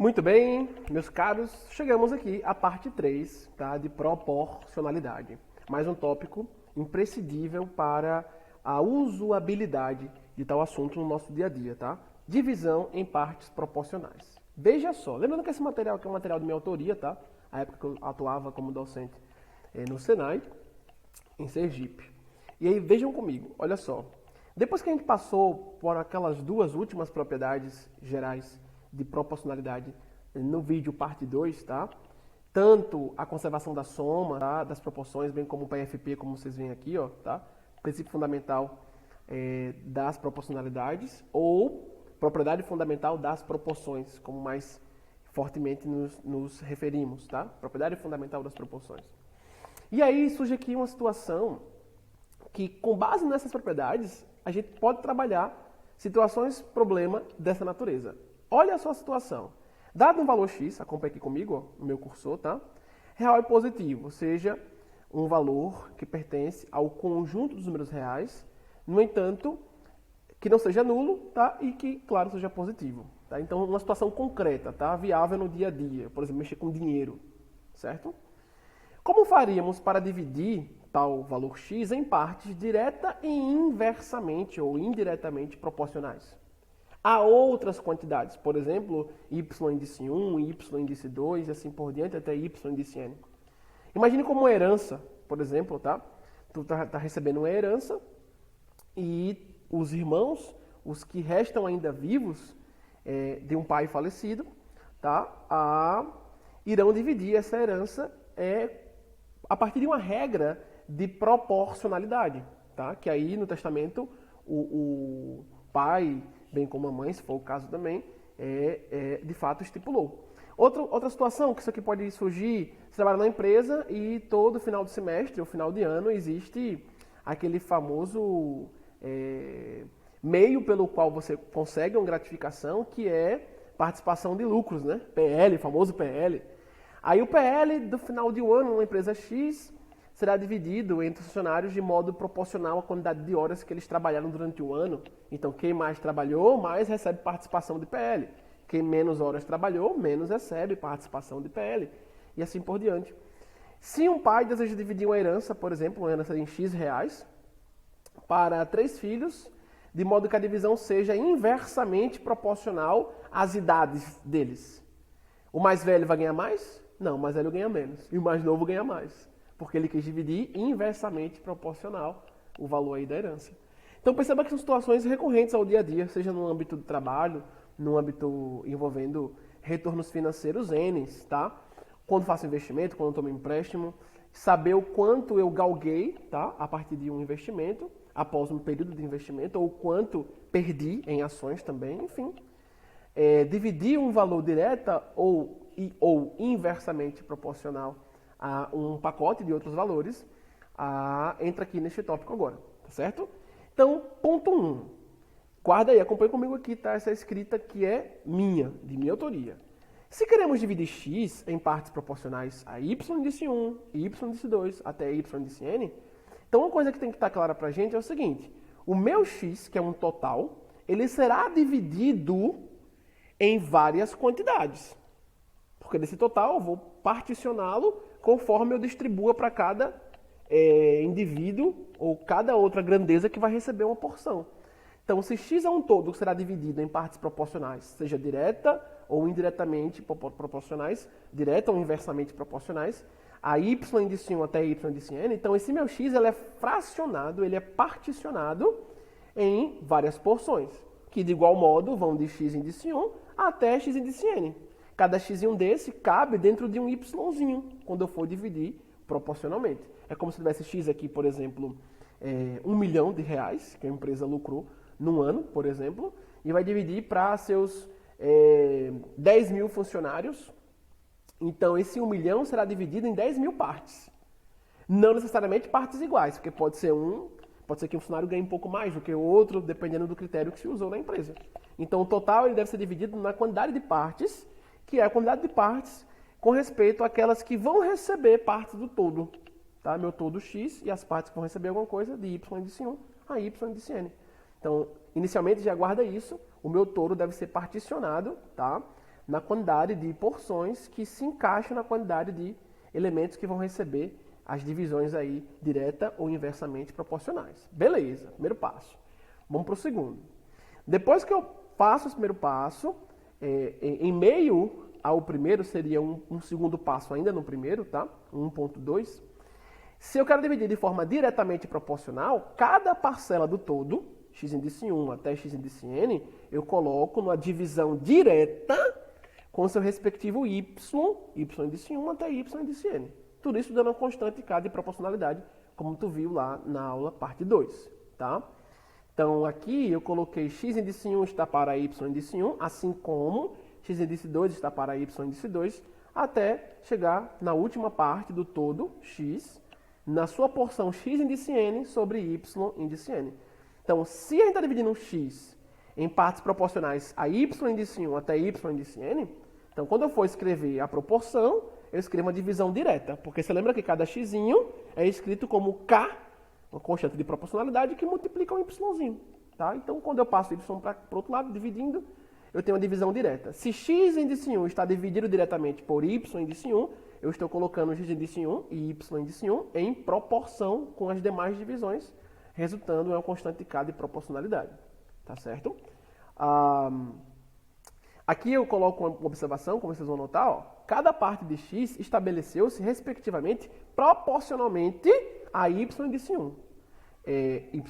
Muito bem, meus caros, chegamos aqui à parte 3, tá, de proporcionalidade. Mais um tópico imprescindível para a usabilidade de tal assunto no nosso dia a dia, tá? Divisão em partes proporcionais. Veja só, lembrando que esse material aqui é um material de minha autoria, tá? A época que eu atuava como docente no Senai, em Sergipe. E aí vejam comigo, olha só. Depois que a gente passou por aquelas duas últimas propriedades gerais de proporcionalidade no vídeo parte 2, tá? Tanto a conservação da soma, tá? Das proporções, bem como o PFP, como vocês veem aqui, ó, tá? Princípio fundamental das proporcionalidades, ou propriedade fundamental das proporções, como mais fortemente nos referimos, tá? Propriedade fundamental das proporções. E aí surge aqui uma situação que, com base nessas propriedades, a gente pode trabalhar situações, problema dessa natureza. Olha a sua situação. Dado um valor X, acompanha aqui comigo, ó, no meu cursor, tá? Real e positivo, ou seja, um valor que pertence ao conjunto dos números reais, no entanto, que não seja nulo, tá? E que, claro, seja positivo. Tá? Então, uma situação concreta, tá? Viável no dia a dia, por exemplo, mexer com dinheiro, certo? Como faríamos para dividir tal valor X em partes direta e inversamente ou indiretamente proporcionais? Há outras quantidades, por exemplo, y índice 1, y índice 2 e assim por diante, até y índice n. Imagine como uma herança, por exemplo, tá? Tu tá recebendo uma herança e os irmãos, os que restam ainda vivos de um pai falecido, tá? Irão dividir essa herança a partir de uma regra de proporcionalidade, tá? Que aí no testamento o pai, bem como a mãe, se for o caso também, de fato estipulou. Outra situação que isso aqui pode surgir, você trabalha na empresa e todo final de semestre ou final de ano existe aquele famoso meio pelo qual você consegue uma gratificação, que é participação de lucros, né? PL, famoso PL. Aí o PL do final de um ano, numa empresa X, será dividido entre os funcionários de modo proporcional à quantidade de horas que eles trabalharam durante o ano. Então, quem mais trabalhou, mais recebe participação de PL. Quem menos horas trabalhou, menos recebe participação de PL. E assim por diante. Se um pai deseja dividir uma herança, por exemplo, uma herança em X reais, para 3 filhos, de modo que a divisão seja inversamente proporcional às idades deles. O mais velho vai ganhar mais? Não, o mais velho ganha menos. E o mais novo ganha mais. Porque ele quis dividir inversamente proporcional o valor aí da herança. Então perceba que são situações recorrentes ao dia a dia, seja no âmbito do trabalho, no âmbito envolvendo retornos financeiros N, tá? Quando faço investimento, quando tomo empréstimo, saber o quanto eu galguei, tá? A partir de um investimento, após um período de investimento, ou o quanto perdi em ações também, enfim. Dividir um valor direta ou inversamente proporcional a um pacote de outros valores, entra aqui neste tópico agora, tá certo? Então, ponto 1. Guarda aí, acompanha comigo aqui, tá? Essa escrita que é minha, de minha autoria. Se queremos dividir x em partes proporcionais a y índice 1, y índice 2, até y índice n, então uma coisa que tem que estar clara pra gente é o seguinte: o meu x, que é um total, ele será dividido em várias quantidades. Porque desse total eu vou particioná-lo conforme eu distribua para cada indivíduo ou cada outra grandeza que vai receber uma porção. Então, se x é um todo que será dividido em partes proporcionais, seja direta ou indiretamente proporcionais, direta ou inversamente proporcionais, a y índice 1 até y índice n, então esse meu x ele é fracionado, ele é particionado em várias porções, que de igual modo vão de x índice 1 até x índice n. Cada x desse cabe dentro de um yzinho, quando eu for dividir proporcionalmente. É como se tivesse x aqui, por exemplo, R$1 milhão, que a empresa lucrou num ano, por exemplo, e vai dividir para seus 10 mil funcionários. Então, esse 1 milhão será dividido em 10 mil partes. Não necessariamente partes iguais, porque pode ser que um funcionário ganhe um pouco mais do que o outro, dependendo do critério que se usou na empresa. Então, o total ele deve ser dividido na quantidade de partes, que é a quantidade de partes com respeito àquelas que vão receber parte do todo. Tá? Meu todo x e as partes que vão receber alguma coisa de y índice 1 a y índice n. Então, inicialmente já guarda isso, o meu todo deve ser particionado, tá? na quantidade de porções que se encaixam na quantidade de elementos que vão receber as divisões aí direta ou inversamente proporcionais. Beleza, primeiro passo. Vamos para o segundo. Depois que eu faço esse primeiro passo, em meio ao primeiro seria um segundo passo ainda no primeiro, tá? 1.2. Se eu quero dividir de forma diretamente proporcional, cada parcela do todo, x índice 1 até x índice n, eu coloco numa divisão direta com seu respectivo y índice 1 até y índice n. Tudo isso dando uma constante K de proporcionalidade, como tu viu lá na aula parte 2, tá? Então aqui eu coloquei x índice 1 está para y índice 1, assim como x índice 2 está para y índice 2, até chegar na última parte do todo, x, na sua porção x índice n sobre y índice n. Então, se a gente está dividindo x em partes proporcionais a y índice 1 até y índice n, então quando eu for escrever a proporção, eu escrevo uma divisão direta, porque você lembra que cada x é escrito como k, uma constante de proporcionalidade, que multiplica um y. Tá? Então, quando eu passo y para o outro lado, dividindo, eu tenho uma divisão direta. Se x índice 1 está dividido diretamente por y índice 1, eu estou colocando x índice 1 e y índice 1 em proporção com as demais divisões, resultando em uma constante k de proporcionalidade. Tá certo? Aqui eu coloco uma observação, como vocês vão notar, ó, cada parte de x estabeleceu-se respectivamente proporcionalmente a y índice 1, y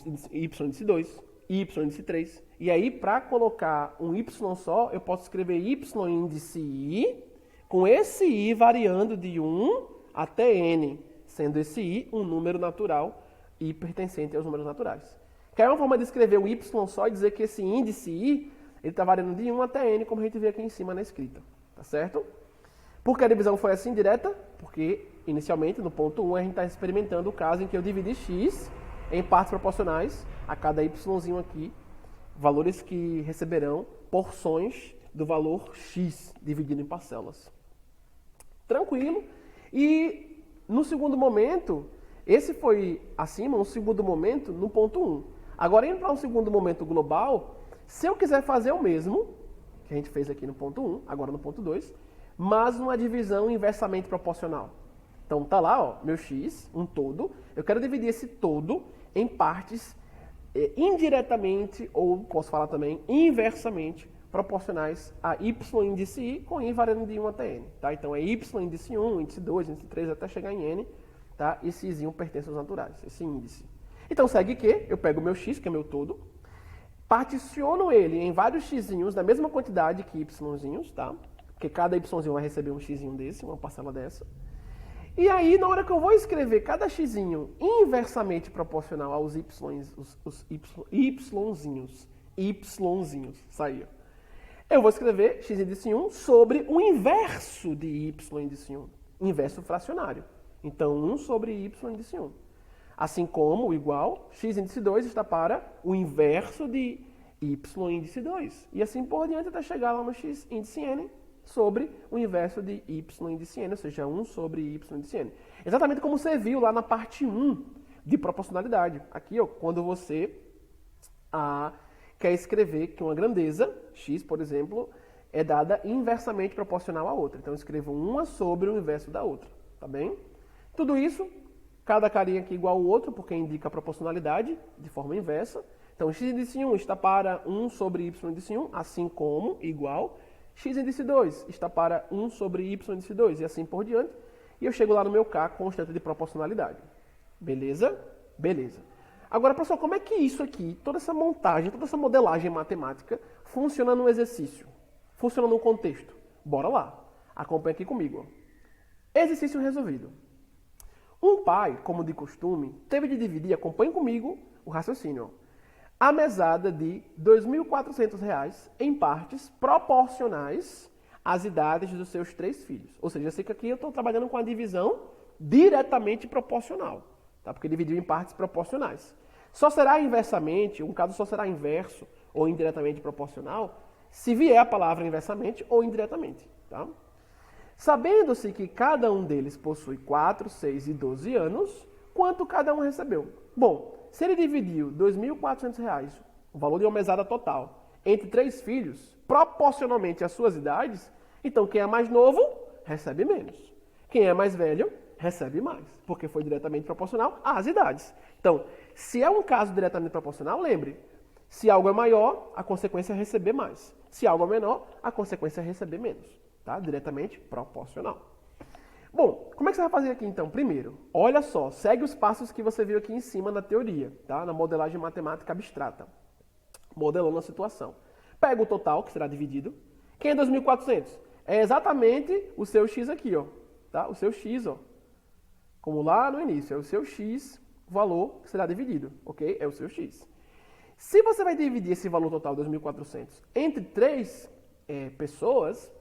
índice 2, y índice 3. E aí, para colocar um y só, eu posso escrever y índice i, com esse i variando de 1 até n, sendo esse i um número natural e pertencente aos números naturais. Que é uma forma de escrever um y só e dizer que esse índice i ele está variando de 1 até n, como a gente vê aqui em cima na escrita. Tá certo? Por que a divisão foi assim direta? Porque, inicialmente, no ponto 1, a gente está experimentando o caso em que eu dividi x em partes proporcionais a cada y aqui, valores que receberão porções do valor x dividido em parcelas. Tranquilo. E no segundo momento, esse foi acima, um segundo momento no ponto 1. Agora, indo para um segundo momento global, se eu quiser fazer o mesmo, que a gente fez aqui no ponto 1, agora no ponto 2, mas numa divisão inversamente proporcional. Então tá lá, ó, meu x, um todo, eu quero dividir esse todo em partes indiretamente, ou posso falar também inversamente, proporcionais a y índice i com i variando de 1 até n. Tá? Então é y índice 1, índice 2, índice 3 até chegar em n, tá? Esse izinho pertence aos naturais, esse índice. Então segue que eu pego o meu x, que é meu todo, particiono ele em vários xzinhos da mesma quantidade que yzinhos, tá? Porque cada yzinho vai receber um xzinho desse, uma parcela dessa. E aí, na hora que eu vou escrever cada xzinho inversamente proporcional aos yzinhos, saiu. Eu vou escrever x índice 1 sobre o inverso de y índice 1, inverso fracionário. Então, 1 sobre y índice 1. Assim como o igual, x índice 2 está para o inverso de y índice 2. E assim por diante até chegar lá no x índice n sobre o inverso de y índice n, ou seja, 1 sobre y índice n. Exatamente como você viu lá na parte 1 de proporcionalidade. Aqui, ó, quando você quer escrever que uma grandeza, x, por exemplo, é dada inversamente proporcional à outra. Então, eu escrevo uma sobre o inverso da outra. Tá bem? Tudo isso, cada carinha aqui igual ao outro, porque indica a proporcionalidade de forma inversa. Então, x índice 1 está para 1 sobre y índice 1, assim como, igual. X índice 2 está para 1 sobre y índice 2, e assim por diante. E eu chego lá no meu K, constante de proporcionalidade. Beleza? Beleza. Agora, pessoal, como é que isso aqui, toda essa montagem, toda essa modelagem matemática, funciona no exercício? Funciona no contexto? Bora lá. Acompanha aqui comigo. Exercício resolvido. Um pai, como de costume, teve de dividir, acompanhe comigo o raciocínio, a mesada de R$ 2.400 em partes proporcionais às idades dos seus 3 filhos. Ou seja, eu sei que aqui eu estou trabalhando com a divisão diretamente proporcional, tá? Porque dividiu em partes proporcionais. Só será inversamente, um caso só será inverso ou indiretamente proporcional, se vier a palavra inversamente ou indiretamente. Tá? Sabendo-se que cada um deles possui 4, 6 e 12 anos, quanto cada um recebeu? Bom, se ele dividiu R$ 2.400, o valor de uma mesada total, entre 3 filhos, proporcionalmente às suas idades, Então, quem é mais novo, recebe menos. Quem é mais velho, recebe mais, porque foi diretamente proporcional às idades. Então, se é um caso diretamente proporcional, lembre, se algo é maior, a consequência é receber mais. Se algo é menor, a consequência é receber menos. Tá? Diretamente proporcional. Bom, como é que você vai fazer aqui então? Primeiro, olha só, segue os passos que você viu aqui em cima na teoria, tá? Na modelagem matemática abstrata. Modelando a situação. Pega o total, que será dividido. Quem é 2.400? É exatamente o seu x aqui, ó. Tá? O seu x, ó. Como lá no início, é o seu x, o valor que será dividido, ok? É o seu x. Se você vai dividir esse valor total, 2.400, entre 3 pessoas,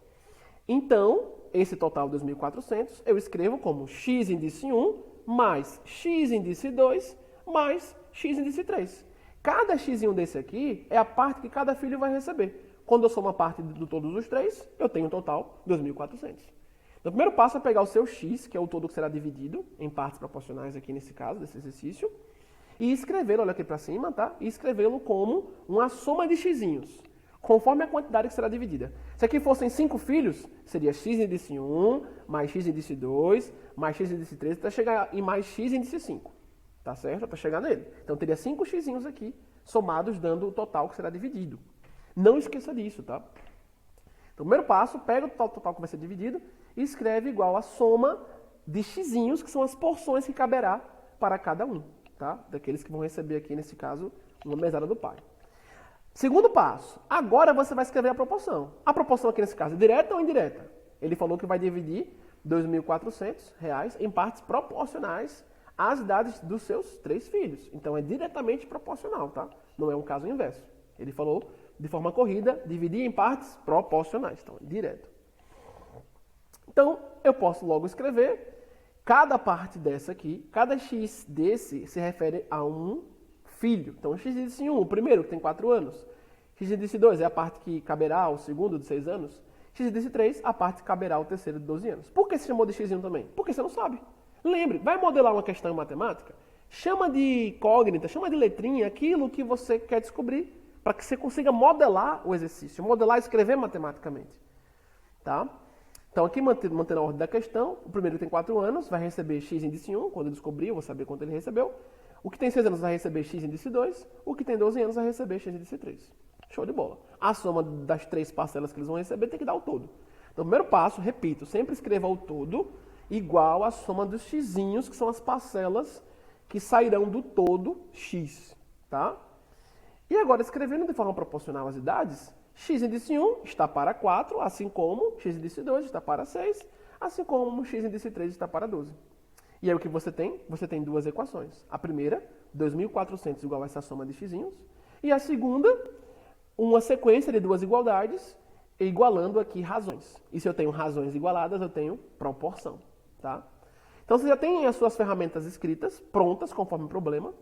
então, esse total 2.400, eu escrevo como x índice 1 mais x índice 2 mais x índice 3. Cada x desse aqui é a parte que cada filho vai receber. Quando eu somo a parte de todos os 3, eu tenho um total 2.400. Então, o primeiro passo é pegar o seu x, que é o todo que será dividido em partes proporcionais aqui nesse caso, desse exercício, e escrevê-lo, olha aqui para cima, tá? E escrevê-lo como uma soma de xzinhos, conforme a quantidade que será dividida. Se aqui fossem 5 filhos, seria x índice 1, mais x índice 2, mais x índice 3, até chegar em mais x índice 5. Tá certo? Até chegar nele. Então, teria 5 xzinhos aqui, somados, dando o total que será dividido. Não esqueça disso, tá? Então, o primeiro passo, pega o total que vai ser dividido e escreve igual a soma de xzinhos, que são as porções que caberá para cada um, tá? Daqueles que vão receber aqui, nesse caso, uma mesada do pai. Segundo passo, agora você vai escrever a proporção. A proporção aqui nesse caso é direta ou indireta? Ele falou que vai dividir R$ 2.400 em partes proporcionais às idades dos seus 3 filhos. Então é diretamente proporcional, tá? Não é um caso inverso. Ele falou de forma corrida, dividir em partes proporcionais. Então, direto. Então, eu posso logo escrever cada parte dessa aqui, cada x desse se refere a um filho. Então, x índice 1, o primeiro, que tem 4 anos. X índice 2 é a parte que caberá ao segundo de 6 anos. X índice 3, a parte que caberá ao terceiro de 12 anos. Por que se chamou de x1 também? Porque você não sabe. Lembre, vai modelar uma questão em matemática, chama de incógnita, chama de letrinha, aquilo que você quer descobrir, para que você consiga modelar o exercício, modelar e escrever matematicamente. Tá? Então, aqui, mantendo a ordem da questão, o primeiro que tem 4 anos vai receber x índice 1, quando eu descobrir, eu vou saber quanto ele recebeu. O que tem 6 anos vai receber x índice 2, o que tem 12 anos vai receber x índice 3. Show de bola. A soma das 3 parcelas que eles vão receber tem que dar o todo. Então, o primeiro passo, repito, sempre escreva o todo igual à soma dos xzinhos, que são as parcelas que sairão do todo x. Tá? E agora, escrevendo de forma proporcional às idades, x índice 1 está para 4, assim como x índice 2 está para 6, assim como x índice 3 está para 12. E aí o que você tem? Você tem duas equações. A primeira, 2.400 igual a essa soma de xzinhos. E a segunda, uma sequência de duas igualdades, igualando aqui razões. E se eu tenho razões igualadas, eu tenho proporção. Tá? Então você já tem as suas ferramentas escritas, prontas, conforme o problema.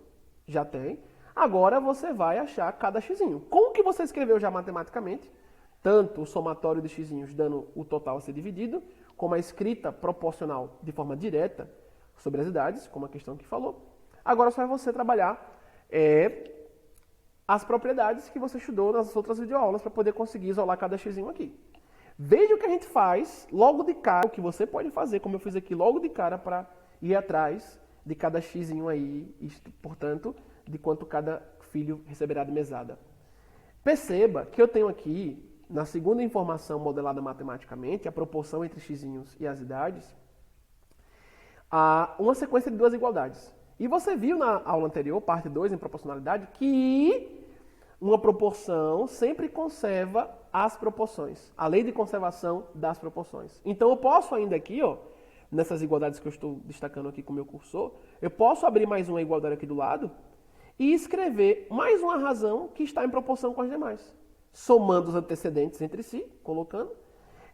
Já tem. Agora você vai achar cada xzinho. Com o que você escreveu já matematicamente, tanto o somatório de xzinhos dando o total a ser dividido, como a escrita proporcional de forma direta sobre as idades, como a questão que falou. Agora só é você trabalhar as propriedades que você estudou nas outras videoaulas para poder conseguir isolar cada xzinho aqui. Veja o que a gente faz logo de cara, o que você pode fazer, como eu fiz aqui, logo de cara para ir atrás de cada xzinho aí, e, portanto, de quanto cada filho receberá de mesada. Perceba que eu tenho aqui, na segunda informação modelada matematicamente, a proporção entre xzinhos e as idades, uma sequência de duas igualdades. E você viu na aula anterior, parte 2, em proporcionalidade, que uma proporção sempre conserva as proporções. A lei de conservação das proporções. Então eu posso ainda aqui, ó, nessas igualdades que eu estou destacando aqui com o meu cursor, eu posso abrir mais uma igualdade aqui do lado e escrever mais uma razão que está em proporção com as demais. Somando os antecedentes entre si, colocando,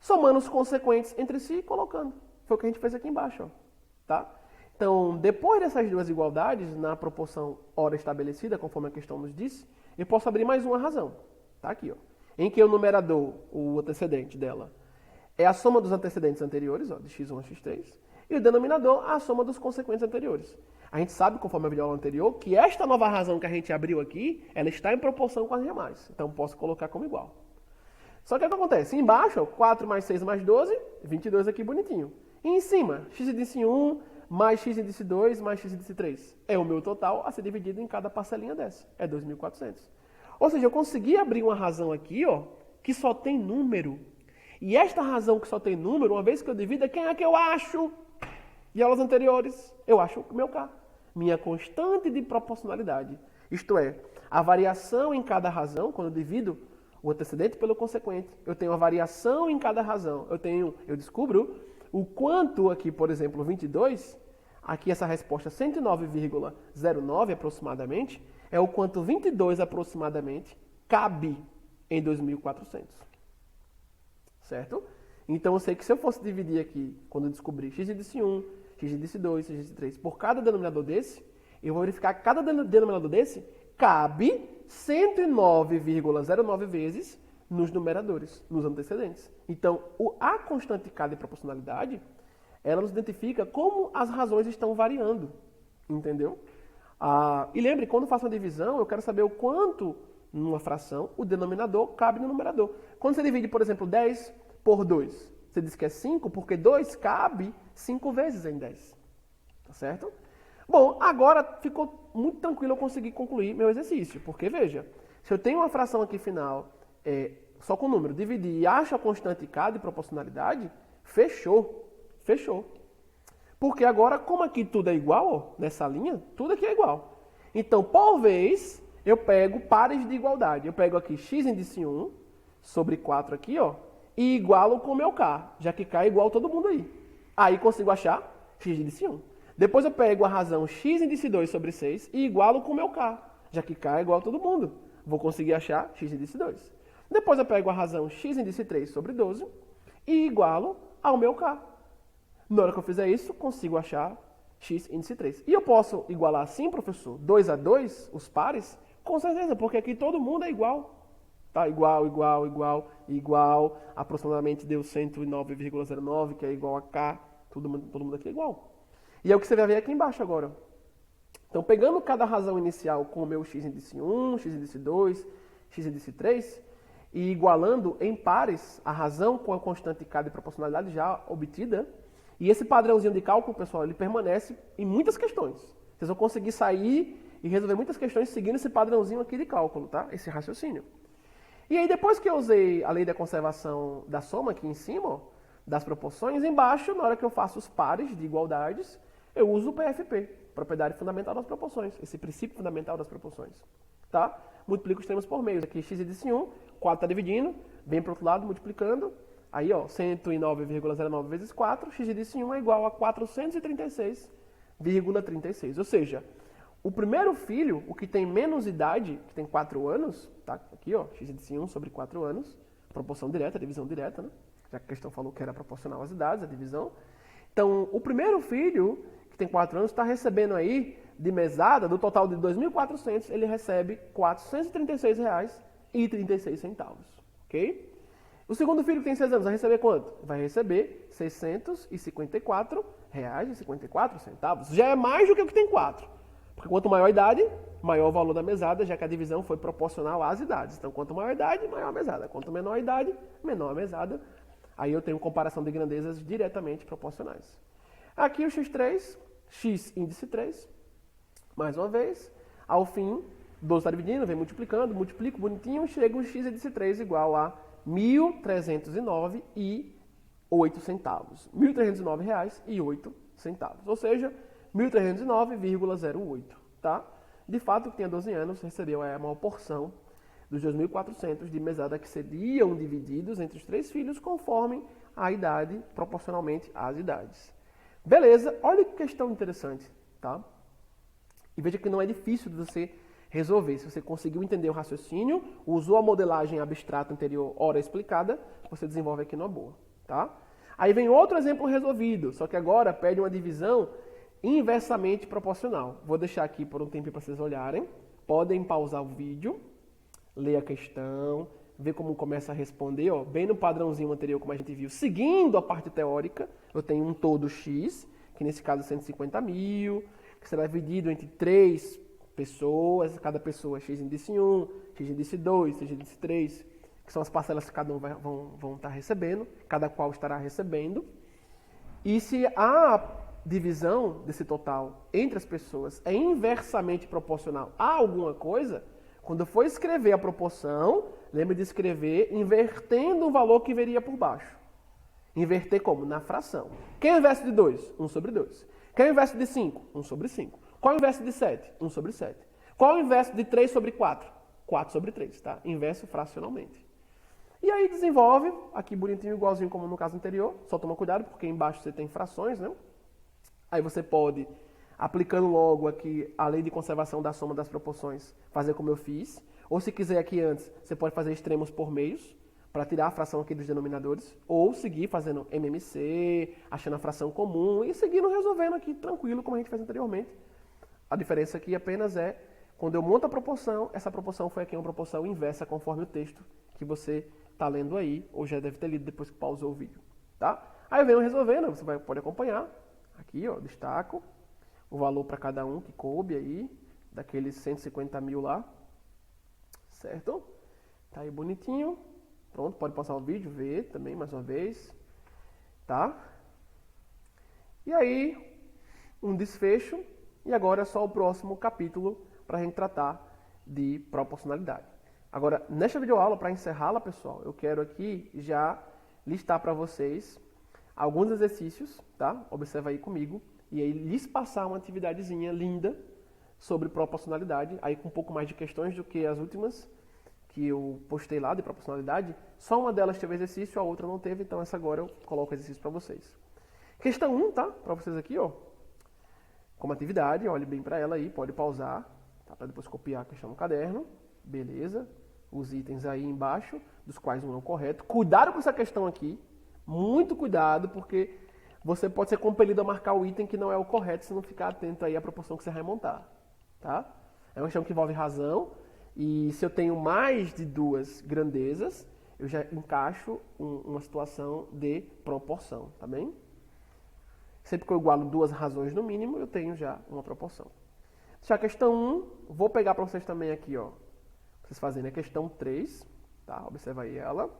somando os consequentes entre si, colocando. Foi o que a gente fez aqui embaixo, ó. Tá? Então, depois dessas duas igualdades, na proporção hora estabelecida, conforme a questão nos disse, eu posso abrir mais uma razão. Tá aqui, ó. Em que o numerador, o antecedente dela, é a soma dos antecedentes anteriores, ó, de x1 a x3, e o denominador, a soma dos consequentes anteriores. A gente sabe, conforme a videoaula anterior, que esta nova razão que a gente abriu aqui, ela está em proporção com as demais. Então, posso colocar como igual. Só que o que acontece? Embaixo, ó, 4 mais 6 mais 12, 22 aqui bonitinho. E em cima, x índice 1 mais x índice 2 mais x índice 3. É o meu total a ser dividido em cada parcelinha dessa. É 2.400. Ou seja, eu consegui abrir uma razão aqui, ó, que só tem número. E esta razão que só tem número, uma vez que eu divido, quem é que eu acho? De aulas anteriores, eu acho o meu K. Minha constante de proporcionalidade. Isto é, a variação em cada razão, quando eu divido o antecedente pelo consequente, eu tenho a variação em cada razão. Eu descubro o quanto aqui, por exemplo, 22, aqui essa resposta 109,09 aproximadamente, é o quanto 22 aproximadamente cabe em 2.400. Certo? Então eu sei que se eu fosse dividir aqui, quando eu descobrir x índice 1, x índice 2, x índice 3, por cada denominador desse, eu vou verificar que cada denominador desse cabe 109,09 vezes nos numeradores, nos antecedentes. Então, a constante K de proporcionalidade, ela nos identifica como as razões estão variando. Entendeu? E lembre, quando eu faço uma divisão, eu quero saber o quanto, numa fração, o denominador cabe no numerador. Quando você divide, por exemplo, 10 por 2, você diz que é 5, porque 2 cabe 5 vezes em 10. Tá certo? Bom, agora ficou muito tranquilo eu conseguir concluir meu exercício. Porque, veja, se eu tenho uma fração aqui final, só com o número, dividir e acho a constante K de proporcionalidade, fechou. Fechou. Porque agora, como aqui tudo é igual, ó, nessa linha, tudo aqui é igual. Então, por vez, eu pego pares de igualdade. Eu pego aqui x índice 1 sobre 4 aqui, ó, e igualo com o meu K, já que K é igual a todo mundo aí. Aí consigo achar x índice 1. Depois eu pego a razão x índice 2 sobre 6 e igualo com o meu K, já que K é igual a todo mundo. Vou conseguir achar x índice 2. Depois eu pego a razão x índice 3 sobre 12 e igualo ao meu K. Na hora que eu fizer isso, consigo achar x índice 3. E eu posso igualar assim, professor, 2 a 2, os pares? Com certeza, porque aqui todo mundo é igual. Tá? Igual, igual, igual, igual. Aproximadamente deu 109,09, que é igual a K. Todo mundo aqui é igual. E é o que você vai ver aqui embaixo agora. Então, pegando cada razão inicial com o meu x índice 1, x índice 2, x índice 3, e igualando em pares a razão com a constante K de proporcionalidade já obtida, e esse padrãozinho de cálculo, pessoal, ele permanece em muitas questões. Vocês vão conseguir sair e resolver muitas questões seguindo esse padrãozinho aqui de cálculo, tá? Esse raciocínio. E aí, depois que eu usei a lei da conservação da soma aqui em cima, ó, das proporções, embaixo, na hora que eu faço os pares de igualdades, eu uso o PFP, propriedade fundamental das proporções, esse princípio fundamental das proporções. Tá? Multiplico os termos por meios. Aqui x índice 1, 4 está dividindo, vem para o outro lado multiplicando. Aí, ó, 109,09 vezes 4, x índice 1 é igual a 436,36. Ou seja, o primeiro filho, o que tem menos idade, que tem 4 anos, tá? Aqui, ó, x índice 1 sobre 4 anos, proporção direta, divisão direta, né? Já que a questão falou que era proporcional às idades, a divisão. Então, o primeiro filho, que tem 4 anos, está recebendo aí, de mesada, do total de 2.400, ele recebe R$ 436,36. Ok? O segundo filho, que tem 6 anos, vai receber quanto? Vai receber R$ 654,54. Já é mais do que o que tem 4. Porque quanto maior a idade, maior o valor da mesada, já que a divisão foi proporcional às idades. Então, quanto maior a idade, maior a mesada. Quanto menor a idade, menor a mesada. Aí eu tenho comparação de grandezas diretamente proporcionais. Aqui o x3, x índice 3, mais uma vez, ao fim, 12 está dividindo, vem multiplicando, multiplico bonitinho, chega o x índice 3 igual a R$ 1.309,08. R$ 1.309,08. Ou seja, 1.309,08. Tá? De fato, quem tinha 12 anos recebeu a maior porção dos 2.400 de mesada que seriam divididos entre os 3 filhos conforme a idade, proporcionalmente às idades. Beleza, olha que questão interessante, tá? E veja que não é difícil de você resolver. Se você conseguiu entender o raciocínio, usou a modelagem abstrata anterior, ora explicada, você desenvolve aqui numa boa, tá? Aí vem outro exemplo resolvido, só que agora pede uma divisão inversamente proporcional. Vou deixar aqui por um tempo para vocês olharem. Podem pausar o vídeo, ler a questão, ver como começa a responder, ó, bem no padrãozinho anterior, como a gente viu, seguindo a parte teórica. Eu tenho um todo x, que nesse caso é 150 mil, que será dividido entre 3 pessoas, cada pessoa x índice 1, x índice 2, x índice 3, que são as parcelas que cada um vão estar recebendo, cada qual estará recebendo. E se a divisão desse total entre as pessoas é inversamente proporcional a alguma coisa, quando eu for escrever a proporção, lembre de escrever invertendo o valor que viria por baixo. Inverter como? Na fração. Quem é o inverso de 2? 1 sobre 2. Quem é o inverso de 5? 1 sobre 5. Qual é o inverso de 7? 1 sobre 7. Qual é o inverso de 3 sobre 4? 4 sobre 3, tá? Inverso fracionalmente. E aí desenvolve, aqui bonitinho, igualzinho como no caso anterior. Só toma cuidado, porque embaixo você tem frações, né? Aí você pode, aplicando logo aqui a lei de conservação da soma das proporções, fazer como eu fiz. Ou se quiser aqui antes, você pode fazer extremos por meios, para tirar a fração aqui dos denominadores. Ou seguir fazendo MMC, achando a fração comum e seguindo resolvendo aqui tranquilo, como a gente fez anteriormente. A diferença aqui apenas é, quando eu monto a proporção, essa proporção foi aqui uma proporção inversa, conforme o texto que você está lendo aí, ou já deve ter lido depois que pausou o vídeo. Tá? Aí eu venho resolvendo, você pode acompanhar. Aqui, ó, destaco o valor para cada um que coube aí, daqueles 150 mil lá, certo? Tá aí bonitinho. Pronto, pode passar o vídeo, ver também mais uma vez, tá? E aí, um desfecho, e agora é só o próximo capítulo para a gente tratar de proporcionalidade. Agora, nesta videoaula, para encerrá-la, pessoal, eu quero aqui já listar para vocês alguns exercícios, tá? Observa aí comigo. E aí lhes passar uma atividadezinha linda sobre proporcionalidade, aí com um pouco mais de questões do que as últimas que eu postei lá de proporcionalidade. Só uma delas teve exercício, a outra não teve, então essa agora eu coloco exercício para vocês. Questão 1, tá? Para vocês aqui, ó. Como atividade, olhe bem para ela aí, pode pausar, tá? Para depois copiar a questão no caderno. Beleza. Os itens aí embaixo, dos quais um é o correto. Cuidado com essa questão aqui. Muito cuidado, porque você pode ser compelido a marcar o item que não é o correto se não ficar atento aí à proporção que você vai montar, tá? É uma questão que envolve razão, e se eu tenho mais de duas grandezas, eu já encaixo uma situação de proporção, tá bem? Sempre que eu igualo duas razões no mínimo, eu tenho já uma proporção. Já a questão 1, vou pegar para vocês também aqui, ó, pra vocês fazerem a questão 3, tá? Observa aí ela.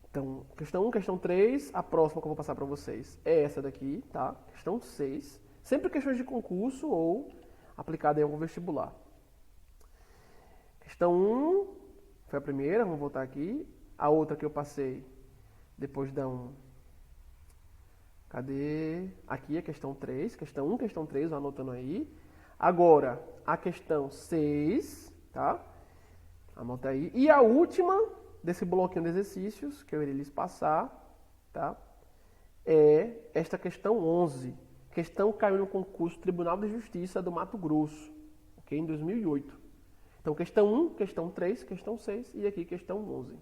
Então, questão 1, questão 3, a próxima que eu vou passar para vocês é essa daqui, tá? Questão 6, sempre questões de concurso ou aplicada em algum vestibular. Questão 1 foi a primeira, vamos voltar aqui. A outra que eu passei depois da 1. Cadê? Aqui a questão 3, questão 1, questão 3, vou anotando aí. Agora, a questão 6, tá? Anota aí. E a última desse bloquinho de exercícios que eu irei lhes passar, tá? É esta questão 11. Questão caiu no concurso Tribunal de Justiça do Mato Grosso, ok? Em 2008. Então, questão 1, questão 3, questão 6 e aqui questão 11.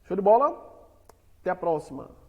Show de bola? Até a próxima!